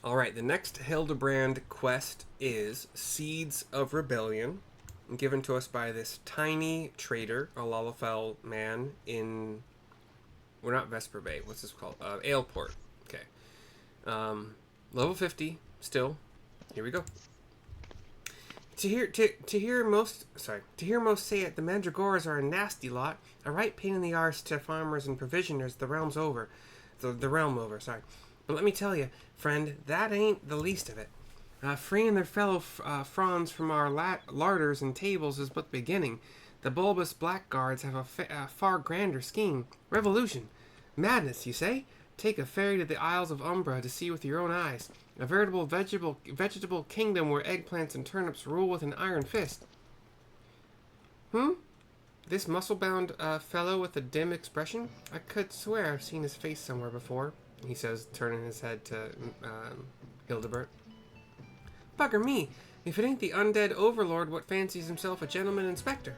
Alright, the next Hildebrand quest is Seeds of Rebellion, given to us by this tiny trader, a Lalafell man in... We're not Vesper Bay. What's this called? Aleport. Okay. Level 50, still. Here we go. To hear most say it, the Mandragoras are a nasty lot, a right pain in the arse to farmers and provisioners the realm over. But let me tell you, friend, that ain't the least of it. Freeing their fellow fronds from our larders and tables is but the beginning. The bulbous blackguards have a far grander scheme. Revolution. Madness, you say? Take a ferry to the Isles of Umbra to see with your own eyes. A veritable vegetable kingdom where eggplants and turnips rule with an iron fist. This muscle-bound fellow with a dim expression? I could swear I've seen his face somewhere before, he says, turning his head to Hildebert. Bugger me, if it ain't the undead overlord what fancies himself a gentleman inspector.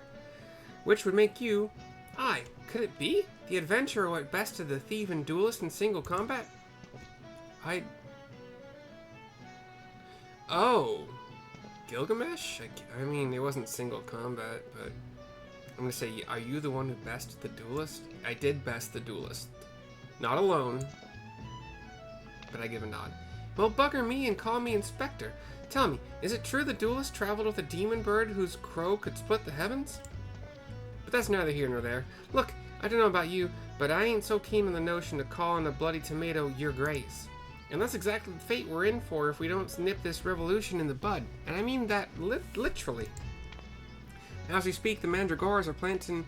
Which would make you... Aye, could it be? The adventurer what best of the thief and duelist in single combat? Oh, Gilgamesh? I mean, it wasn't single combat, but I'm going to say, are you the one who bested the duelist? I did best the duelist. Not alone, but I give a nod. Well, bugger me and call me inspector. Tell me, is it true the duelist traveled with a demon bird whose crow could split the heavens? But that's neither here nor there. Look, I don't know about you, but I ain't so keen on the notion of calling a bloody tomato your grace. And that's exactly the fate we're in for if we don't nip this revolution in the bud. And I mean that literally. As we speak, the Mandragoras are planting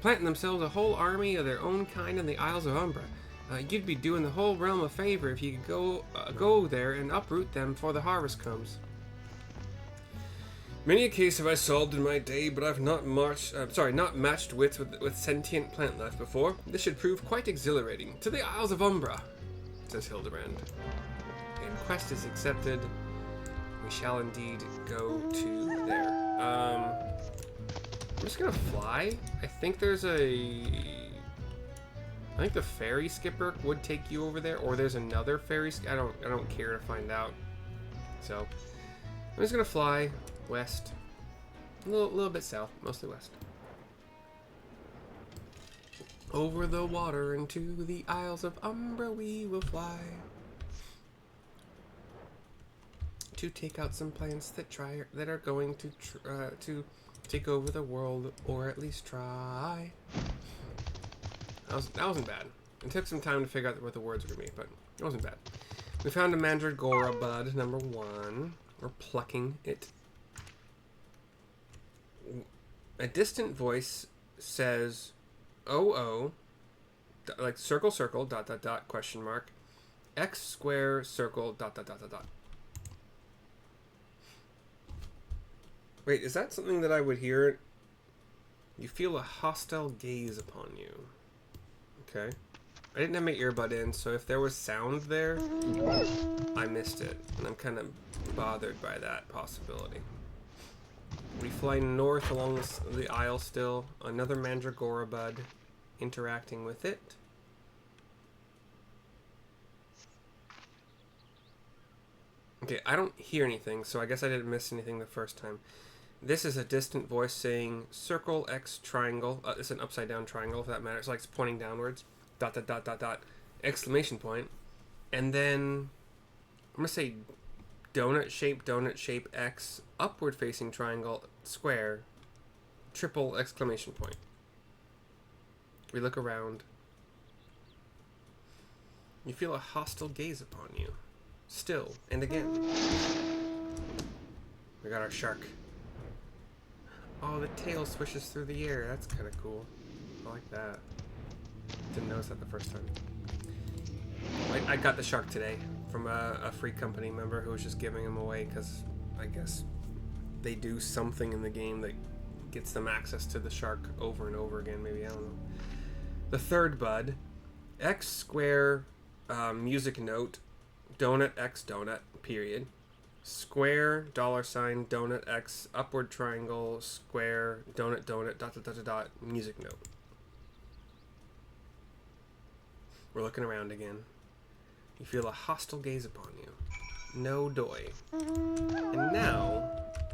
themselves a whole army of their own kind in the Isles of Umbra. You'd be doing the whole realm a favor if you could go there and uproot them before the harvest comes. Many a case have I solved in my day, but I've not matched wits with sentient plant life before. This should prove quite exhilarating. To the Isles of Umbra, says Hildebrand. And quest is accepted. We shall indeed go to there. I'm just gonna fly. I think the ferry skipper would take you over there, or there's another ferry. I don't care to find out. So I'm just gonna fly west, a little bit south, mostly west. Over the water into the Isles of Umbra we will fly, to take out some plants that are going to take over the world, or at least try. That wasn't bad. It took some time to figure out what the words were going to be, but it wasn't bad. We found a Mandragora bud, number 1. We're plucking it. A distant voice says, "Oh, like circle, dot, dot, dot, question mark, x square, circle, dot, dot, dot, dot, dot." Wait, is that something that I would hear? You feel a hostile gaze upon you. Okay. I didn't have my earbud in, so if there was sound there, I missed it. And I'm kind of bothered by that possibility. We fly north along the isle still. Another Mandragora bud. Interacting with it. Okay, I don't hear anything, so I guess I didn't miss anything the first time. This is a distant voice saying circle, X, triangle. It's an upside down triangle, if that matters. Like it's pointing downwards. Dot, dot, dot, dot, dot. Exclamation point. And then I'm going to say donut shape, X, upward facing triangle, square, triple exclamation point. We look around. You feel a hostile gaze upon you. Still and again. We got our shark. Oh, the tail swishes through the air. That's kind of cool. I like that. Didn't notice that the first time. I got the shark today from a free company member who was just giving him away because I guess they do something in the game that gets them access to the shark over and over again. Maybe, I don't know. The third bud. X square music note. Donut X donut, period. Square, $, donut X, upward triangle, square, donut, dot, dot, dot, dot, dot, music note. We're looking around again. You feel a hostile gaze upon you. No doy. And now,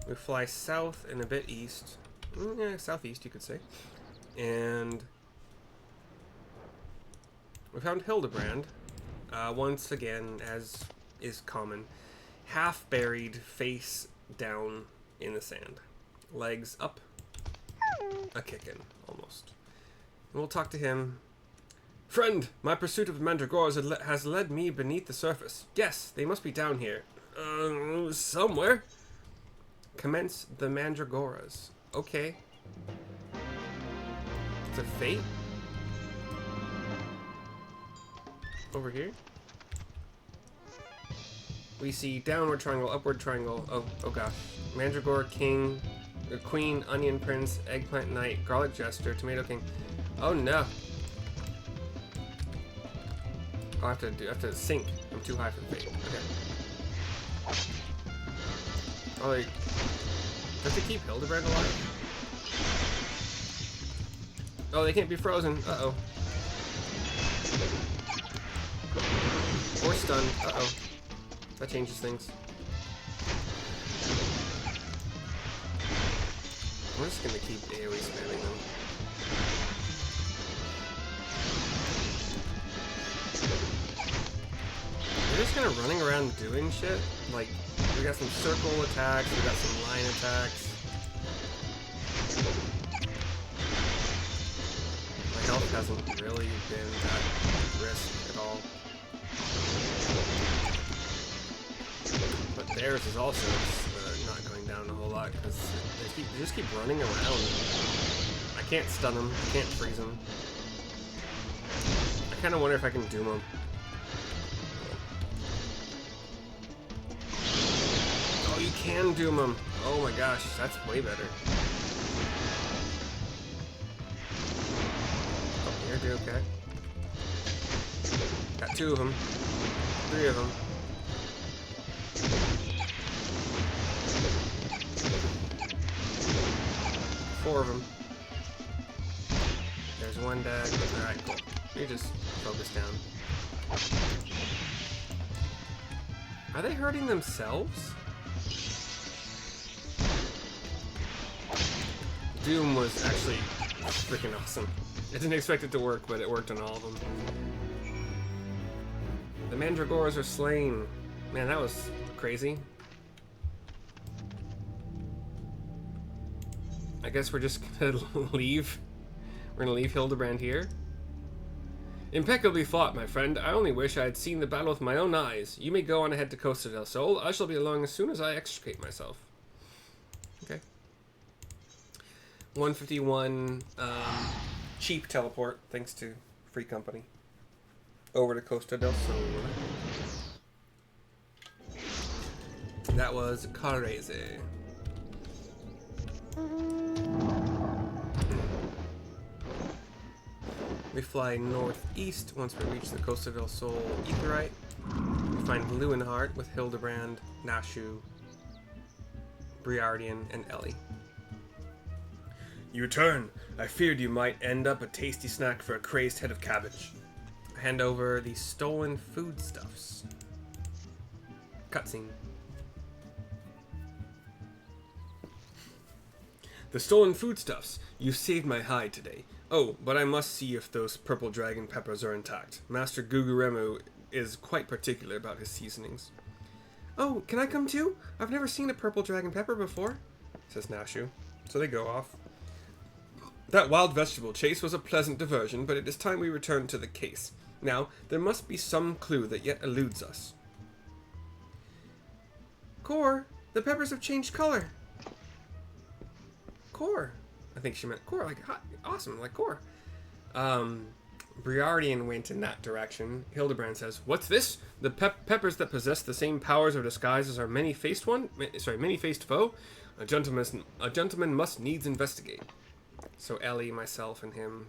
we fly south and a bit east. Yeah, southeast, you could say. And we found Hildebrand. Once again, as is common. Half buried, face down in the sand. Legs up. A kickin', almost. And we'll talk to him. Friend, my pursuit of the Mandragoras has led me beneath the surface. Yes, they must be down here. Somewhere. Commence the Mandragoras. Okay. It's a fate? Over here? We see downward triangle, upward triangle. Oh gosh. Mandragora King, Queen, Onion Prince, Eggplant Knight, Garlic Jester, Tomato King. Oh no. I have to sink. I'm too high for the fate. Okay. Oh, they have to keep Hildebrand alive? Oh, they can't be frozen. Uh-oh. Or stunned. Uh-oh. That changes things. I'm just gonna keep AoE spamming them. They're just kind of running around doing shit. Like, we got some circle attacks, we got some line attacks. My health hasn't really been at risk at all. But theirs is also not going down a whole lot because they just keep running around. I can't stun them, I can't freeze them. I kind of wonder if I can doom them. Oh, you can doom them. Oh my gosh, that's way better. Oh, you're doing okay. Got 2 of them. 3 of them. 4 of them. There's 1 dead. Alright, cool. You just focus down. Are they hurting themselves? Doom was actually freaking awesome. I didn't expect it to work, but it worked on all of them. The Mandragoras are slain. Man, that was crazy. I guess we're just gonna leave. We're gonna leave Hildebrand here. Impeccably fought, my friend. I only wish I had seen the battle with my own eyes. You may go on ahead to Costa del Sol. I shall be along as soon as I extricate myself. Okay. 151 cheap teleport, thanks to Free Company. Over to Costa del Sol. That was crazy. We fly northeast once we reach the Costa del Sol Aetheryte. We find Lewinhart with Hildebrand, Nashu, Briardian, and Ellie. You return. I feared you might end up a tasty snack for a crazed head of cabbage. I hand over the stolen foodstuffs. Cutscene. The stolen foodstuffs. You saved my hide today. Oh, but I must see if those purple dragon peppers are intact. Master Guguremu is quite particular about his seasonings. Oh, can I come too? I've never seen a purple dragon pepper before, says Nashu. So they go off. That wild vegetable chase was a pleasant diversion, but it is time we return to the case. Now, there must be some clue that yet eludes us. Core, the peppers have changed color. Core. I think she meant core, like hot, awesome, like core. Briardian went in that direction. Hildebrand says, "What's this? The peppers that possess the same powers of disguise as our many-faced foe? A gentleman must needs investigate." So Ellie, myself, and him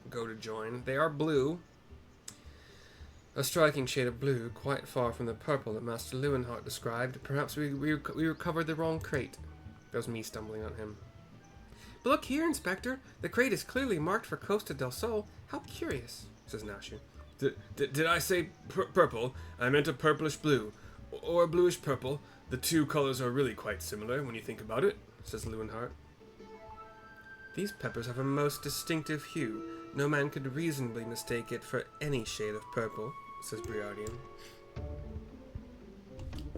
go to join. They are blue. A striking shade of blue, quite far from the purple that Master Lewinhart described. Perhaps we recovered the wrong crate. That was me stumbling on him. But look here, Inspector. The crate is clearly marked for Costa del Sol. How curious, says Nashu. Did I say purple? I meant a purplish blue. Or a bluish purple. The two colors are really quite similar when you think about it, says Lewinhart. These peppers have a most distinctive hue. No man could reasonably mistake it for any shade of purple, says Briardian.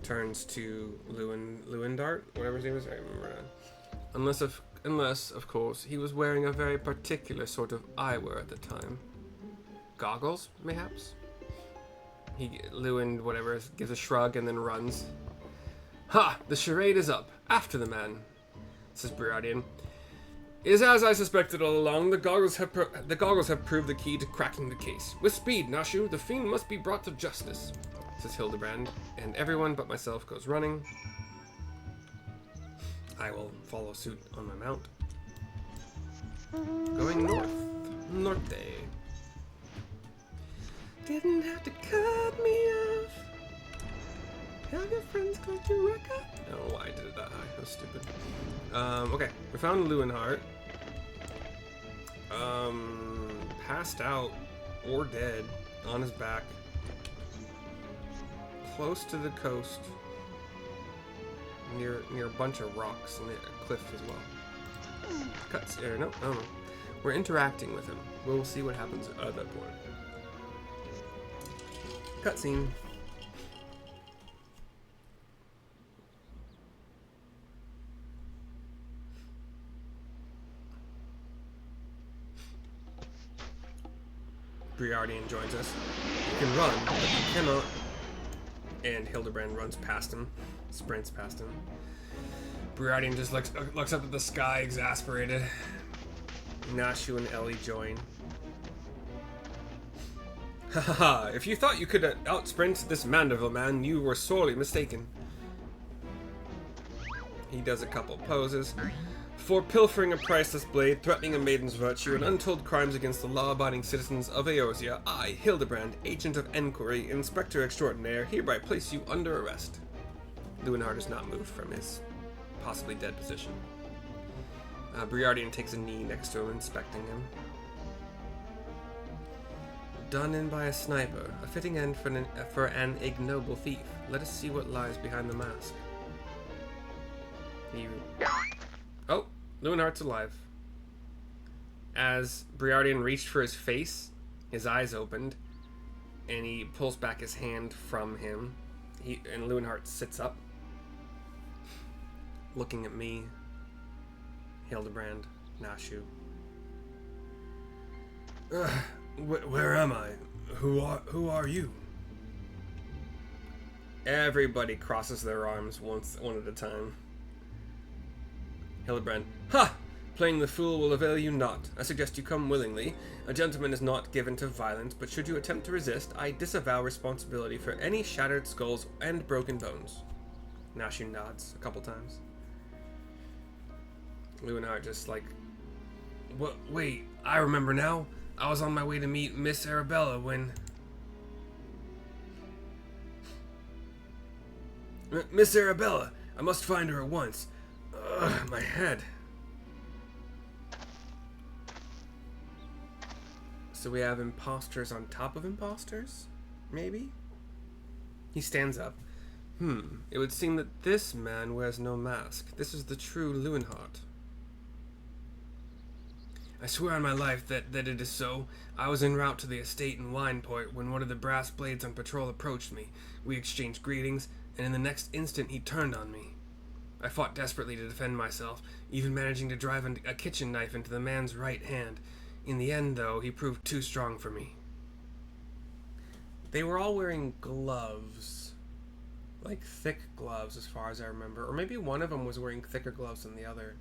Turns to Lewindart, whatever his name is, I remember that. Unless, of course, he was wearing a very particular sort of eyewear at the time. Goggles, mayhaps? Lewin, whatever, gives a shrug and then runs. Ha! The charade is up. After the man, says Briardian. It is as I suspected all along. The goggles have proved the key to cracking the case. With speed, Nashu, the fiend must be brought to justice, says Hildebrand, and everyone but myself goes running. I will follow suit on my mount. Going north. Norte. Didn't have to cut me off. Have your friends collect your record? I don't know why I did it that high. That was stupid. Okay. We found Lewinhart. Passed out or dead on his back. Close to the coast. Near a bunch of rocks and a cliff as well. Cuts. No. We're interacting with him. We'll see what happens at that point. Cutscene. Briardian joins us. You can run, but you cannot. And Hildebrand runs past him, sprints past him. Briardian just looks up at the sky, exasperated. Nashu and Ellie join. Ha ha ha! If you thought you could outsprint this Mandragoras man, you were sorely mistaken. He does a couple poses. For pilfering a priceless blade, threatening a maiden's virtue, and untold crimes against the law-abiding citizens of Eorzea, I, Hildebrand, Agent of Enquiry, Inspector Extraordinaire, hereby place you under arrest. Lewinhart is not moved from his possibly dead position. Briardian takes a knee next to him, inspecting him. Done in by a sniper, a fitting end for an ignoble thief. Let us see what lies behind the mask. Oh, Lewinhart's alive. As Briardian reached for his face, his eyes opened, and he pulls back his hand from him. And Lewinhart sits up, looking at me, Hildebrand, Nashu. Where am I? Who are you? Everybody crosses their arms one at a time. Hildebrand. Ha! Playing the fool will avail you not. I suggest you come willingly. A gentleman is not given to violence, but should you attempt to resist, I disavow responsibility for any shattered skulls and broken bones. Nashu nods a couple times. Lewinhart just like, what? Wait, I remember now. I was on my way to meet Miss Arabella when... Miss Arabella! I must find her at once. Ugh, my head. So we have imposters on top of imposters? Maybe? He stands up. It would seem that this man wears no mask. This is the true Lewinhart. I swear on my life that it is so. I was en route to the estate in Wineport when one of the brass blades on patrol approached me. We exchanged greetings, and in the next instant he turned on me. I fought desperately to defend myself, even managing to drive a kitchen knife into the man's right hand. In the end, though, he proved too strong for me. They were all wearing gloves. Like thick gloves, as far as I remember. Or maybe one of them was wearing thicker gloves than the other.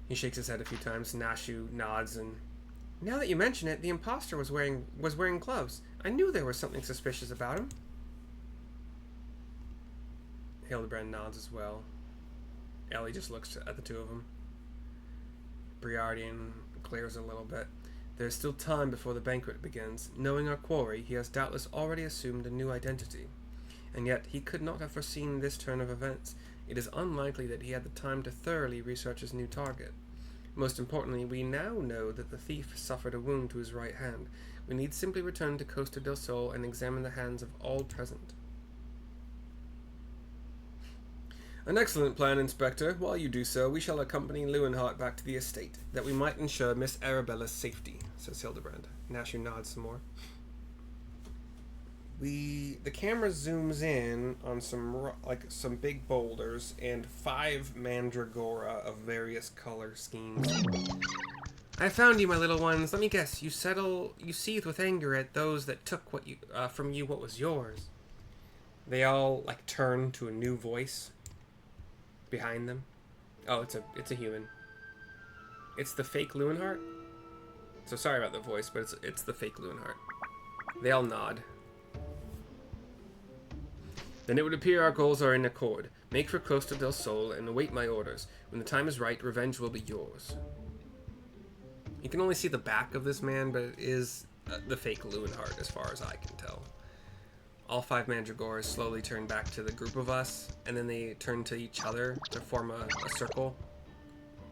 He shakes his head a few times. Nashu nods, and now that you mention it, the imposter was wearing gloves. I knew there was something suspicious about him. Hildebrand nods as well. Ellie just looks at the two of them. Briardian glares a little bit. There is still time before the banquet begins. Knowing our quarry, he has doubtless already assumed a new identity. And yet, he could not have foreseen this turn of events. It is unlikely that he had the time to thoroughly research his new target. Most importantly, we now know that the thief suffered a wound to his right hand. We need simply return to Costa del Sol and examine the hands of all present. An excellent plan, Inspector. While you do so, we shall accompany Leeuwenhoek back to the estate, that we might ensure Miss Arabella's safety, says Hildebrand. Nashu nods some more. The camera zooms in on some big boulders and 5 Mandragora of various color schemes. I found you, my little ones. Let me guess. You seethe with anger at those that took from you what was yours. They all turn to a new voice behind them. Oh, it's a human. It's the fake Leeuwenhoek. So sorry about the voice, but it's the fake Leeuwenhoek. They all nod. Then it would appear our goals are in accord. Make for Costa del Sol and await my orders. When the time is right, revenge will be yours. You can only see the back of this man, but it is the fake Leeuwenhoek as far as I can tell. All 5 Mandragoras slowly turn back to the group of us, and then they turn to each other to form a circle,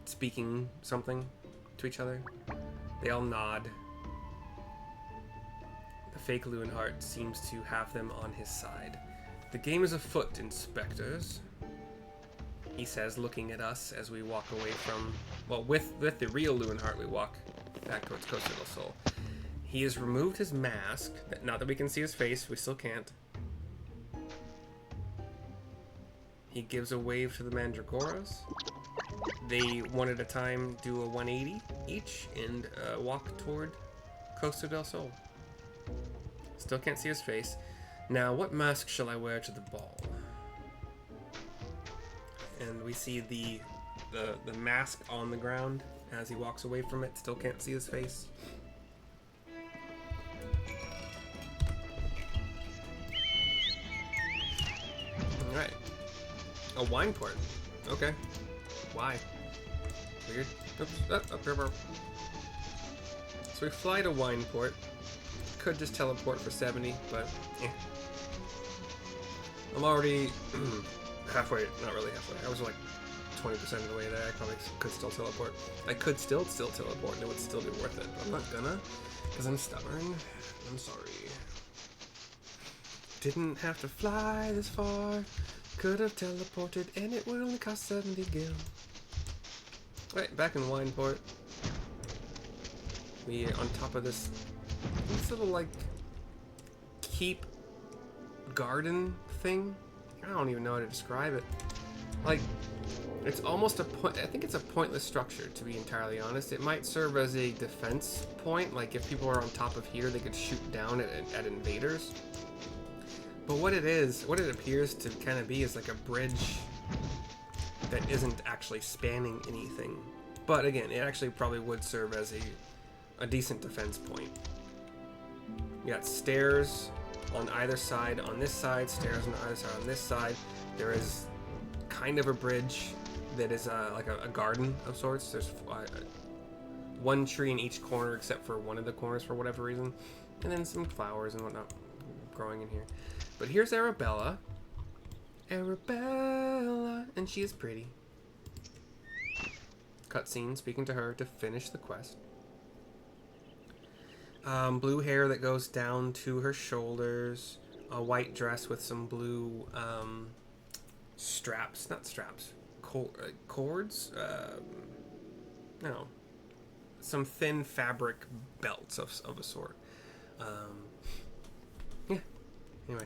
speaking something to each other. They all nod. The fake Leeuwenhoek seems to have them on his side. The game is afoot, inspectors, he says, looking at us as we walk away from... Well, with the real Leeuwenhoek, we walk back towards Costa del Sol. He has removed his mask. Not that we can see his face, we still can't. He gives a wave to the Mandragoras. They, one at a time, do a 180 each and walk toward Costa del Sol. Still can't see his face. Now, what mask shall I wear to the ball? And we see the mask on the ground as he walks away from it. Still can't see his face. Alright. A wine port. Okay. Why? Weird. Oops. Up here. So we fly to Wineport. Could just teleport for 70, but I'm already halfway, not really halfway. I was like 20% of the way there. I probably could still teleport. I could still teleport and it would still be worth it, but I'm not gonna, because I'm stubborn. I'm sorry. Didn't have to fly this far. Could have teleported and it would only cost 70 gil. Right, back in Wineport. We on top of this little keep garden thing. I don't even know how to describe it. It's almost I think it's a pointless structure, to be entirely honest. It might serve as a defense point, like if people are on top of here, they could shoot down at invaders. But what it appears to kind of be is like a bridge that isn't actually spanning anything. But again, it actually probably would serve as a decent defense point. You got stairs on either side. On this side, stairs on either side. On this side, there is kind of a bridge that is like a garden of sorts. There's one tree in each corner except for one of the corners for whatever reason. And then some flowers and whatnot growing in here. But here's Arabella. Arabella! And she is pretty. Cutscene speaking to her to finish the quest. Blue hair that goes down to her shoulders. A white dress with some blue straps. Not straps. Cords? No. Some thin fabric belts of a sort. Yeah. Anyway.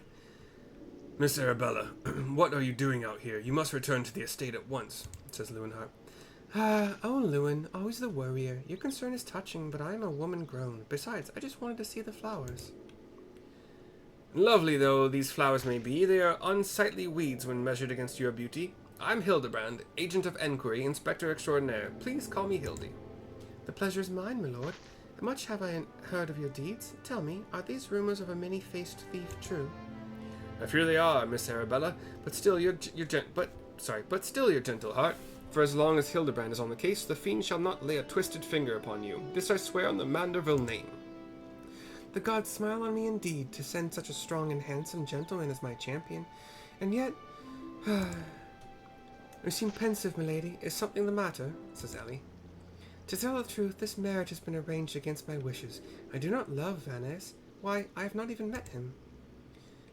Miss Arabella, what are you doing out here? You must return to the estate at once, says Leeuwenhoek. Oh, Lewin, always the worrier. Your concern is touching, but I am a woman grown. Besides, I just wanted to see the flowers. Lovely though these flowers may be, they are unsightly weeds when measured against your beauty. I'm Hildebrand, agent of enquiry, inspector extraordinaire. Please call me Hildy. The pleasure is mine, my lord. Much have I heard of your deeds. Tell me, are these rumors of a many-faced thief true? I fear they are, Miss Arabella, but still your gentle heart. For as long as Hildebrand is on the case, the fiend shall not lay a twisted finger upon you. This I swear on the Manderville name. The gods smile on me indeed, to send such a strong and handsome gentleman as my champion. And yet... You seem pensive, milady. Is something the matter? Says Ellie. To tell the truth, this marriage has been arranged against my wishes. I do not love Van Ness. Why, I have not even met him.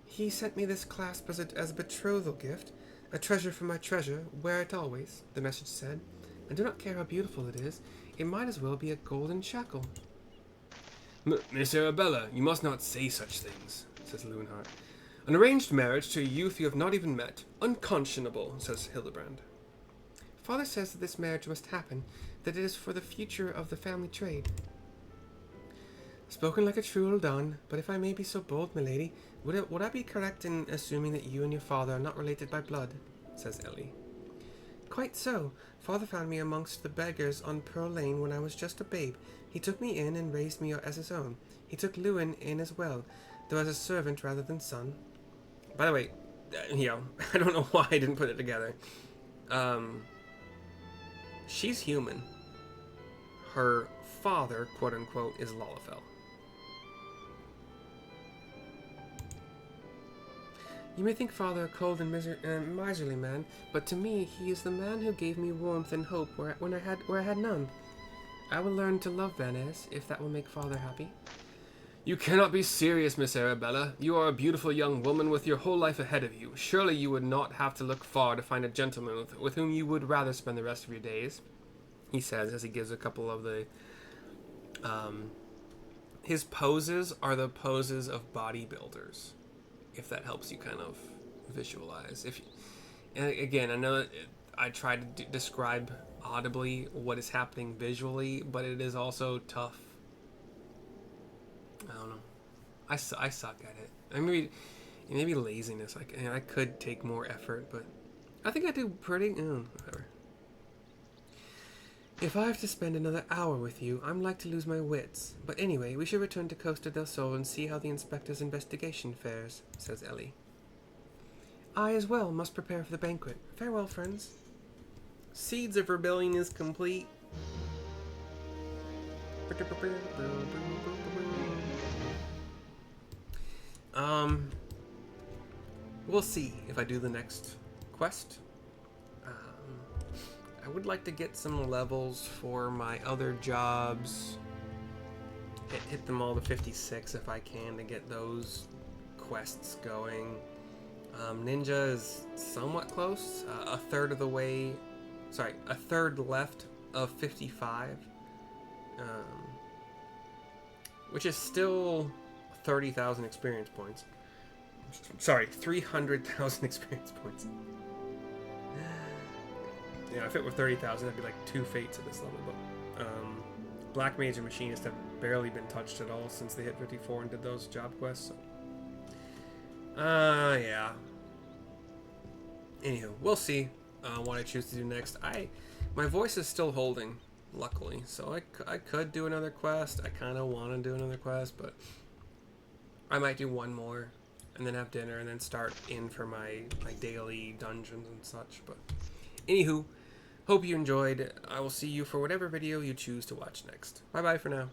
He sent me this clasp as a betrothal gift, a treasure for my treasure, wear it always, the message said. I do not care how beautiful it is. It might as well be a golden shackle. Miss Arabella, you must not say such things, says Lewenhart. An arranged marriage to a youth you have not even met. Unconscionable, says Hildebrand. Father says that this marriage must happen, that it is for the future of the family trade. Spoken like a true old Don, but if I may be so bold, milady, would I be correct in assuming that you and your father are not related by blood? Says Ellie. Quite so. Father found me amongst the beggars on Pearl Lane when I was just a babe. He took me in and raised me as his own. He took Lewin in as well, though as a servant rather than son. By the way, I don't know why I didn't put it together. She's human. Her father, quote-unquote, is Lalafell. You may think Father a cold and miserly man, but to me he is the man who gave me warmth and hope where I had none. I will learn to love Van Ness, if that will make Father happy. You cannot be serious, Miss Arabella. You are a beautiful young woman with your whole life ahead of you. Surely you would not have to look far to find a gentleman with whom you would rather spend the rest of your days, he says as he gives a couple of the... his poses are the poses of bodybuilders, if that helps you kind of visualize. And again, I know that I tried to describe audibly what is happening visually, but it is also tough. I don't know. I suck at it. Maybe laziness. I could take more effort, but I think I do pretty... whatever. If I have to spend another hour with you, I'm like to lose my wits. But anyway, we should return to Costa del Sol and see how the inspector's investigation fares, says Ellie. I as well must prepare for the banquet. Farewell, friends. Seeds of Rebellion is complete. We'll see if I do the next quest. I would like to get some levels for my other jobs. Hit them all to 56 if I can to get those quests going. Ninja is somewhat close. A third left of 55. Which is still 30,000 experience points. Sorry, 300,000 experience points. Yeah, if it were 30,000, that'd be like 2 fates at this level. But Black Mage and Machinist have barely been touched at all since they hit 54 and did those job quests. So. Yeah. Anywho, we'll see what I choose to do next. My voice is still holding, luckily, so I could do another quest. I kind of want to do another quest, but I might do one more and then have dinner and then start in for my daily dungeons and such. But anywho, hope you enjoyed. I will see you for whatever video you choose to watch next. Bye bye for now.